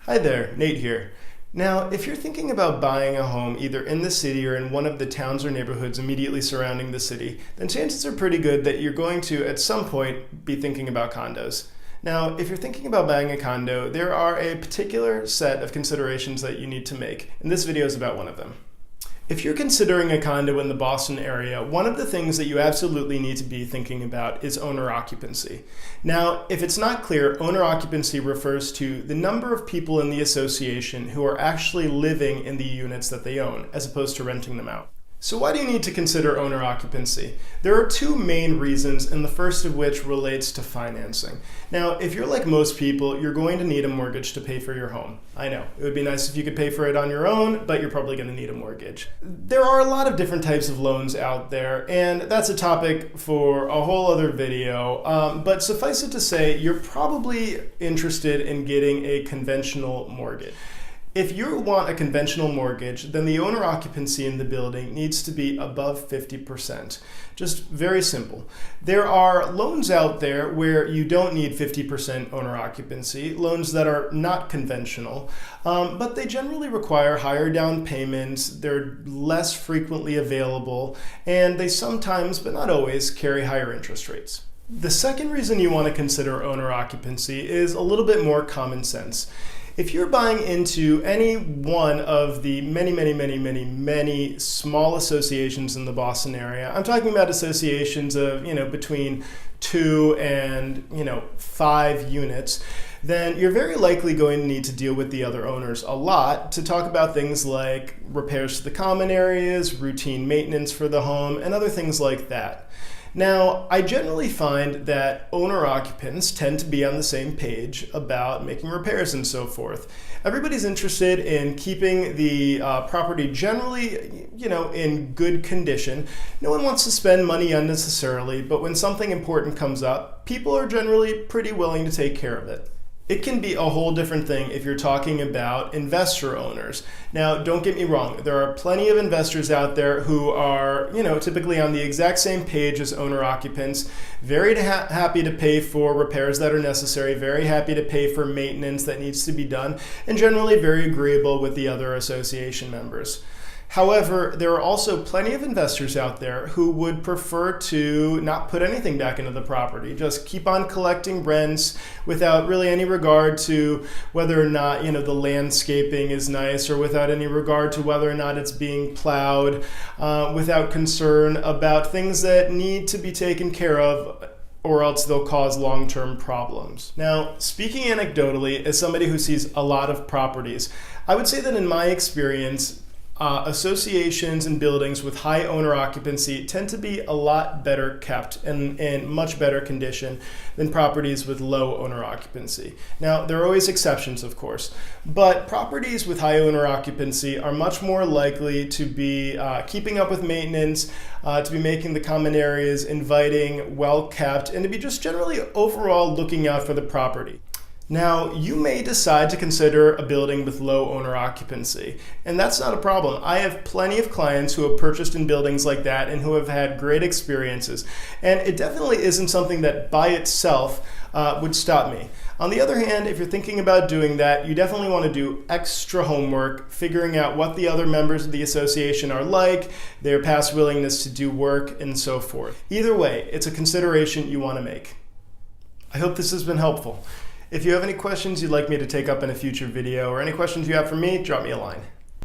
Hi there, Nate here. Now, if you're thinking about buying a home either in the city or in one of the towns or neighborhoods immediately surrounding the city, then chances are pretty good that you're going to, at some point, be thinking about condos. Now, if you're thinking about buying a condo, there are a particular set of considerations that you need to make, and this video is about one of them. If you're considering a condo in the Boston area, one of the things that you absolutely need to be thinking about is owner occupancy. Now, if it's not clear, owner occupancy refers to the number of people in the association who are actually living in the units that they own, as opposed to renting them out. So why do you need to consider owner occupancy? There are two main reasons, and the first of which relates to financing. Now, if you're like most people, you're going to need a mortgage to pay for your home. I know, it would be nice if you could pay for it on your own, but you're probably going to need a mortgage. There are a lot of different types of loans out there, and that's a topic for a whole other video. But suffice it to say, you're probably interested in getting a conventional mortgage. If you want a conventional mortgage, then the owner occupancy in the building needs to be above 50%. Just very simple. There are loans out there where you don't need 50% owner occupancy, loans that are not conventional, but they generally require higher down payments, they're less frequently available, and they sometimes, but not always, carry higher interest rates. The second reason you want to consider owner occupancy is a little bit more common sense. If you're buying into any one of the many small associations in the Boston area, I'm talking about associations of, between 2 and, 5 units, then you're very likely going to need to deal with the other owners a lot to talk about things like repairs to the common areas, routine maintenance for the home, and other things like that. Now, I generally find that owner-occupants tend to be on the same page about making repairs and so forth. Everybody's interested in keeping the property generally, in good condition. No one wants to spend money unnecessarily, but when something important comes up, people are generally pretty willing to take care of it. It can be a whole different thing if you're talking about investor owners. Now, don't get me wrong, there are plenty of investors out there who are, typically on the exact same page as owner occupants, very happy to pay for repairs that are necessary, very happy to pay for maintenance that needs to be done, and generally very agreeable with the other association members. However, there are also plenty of investors out there who would prefer to not put anything back into the property, just keep on collecting rents without really any regard to whether or not, the landscaping is nice, or without any regard to whether or not it's being plowed, without concern about things that need to be taken care of, or else they'll cause long-term problems. Now, speaking anecdotally, as somebody who sees a lot of properties, I would say that in my experience, associations and buildings with high owner occupancy tend to be a lot better kept and in much better condition than properties with low owner occupancy. Now, there are always exceptions, of course, but properties with high owner occupancy are much more likely to be keeping up with maintenance, to be making the common areas inviting, well kept, and to be just generally overall looking out for the property. Now, you may decide to consider a building with low owner occupancy, and that's not a problem. I have plenty of clients who have purchased in buildings like that and who have had great experiences, and it definitely isn't something that by itself would stop me. On the other hand, if you're thinking about doing that, you definitely want to do extra homework, figuring out what the other members of the association are like, their past willingness to do work, and so forth. Either way, it's a consideration you want to make. I hope this has been helpful. If you have any questions you'd like me to take up in a future video, or any questions you have for me, drop me a line.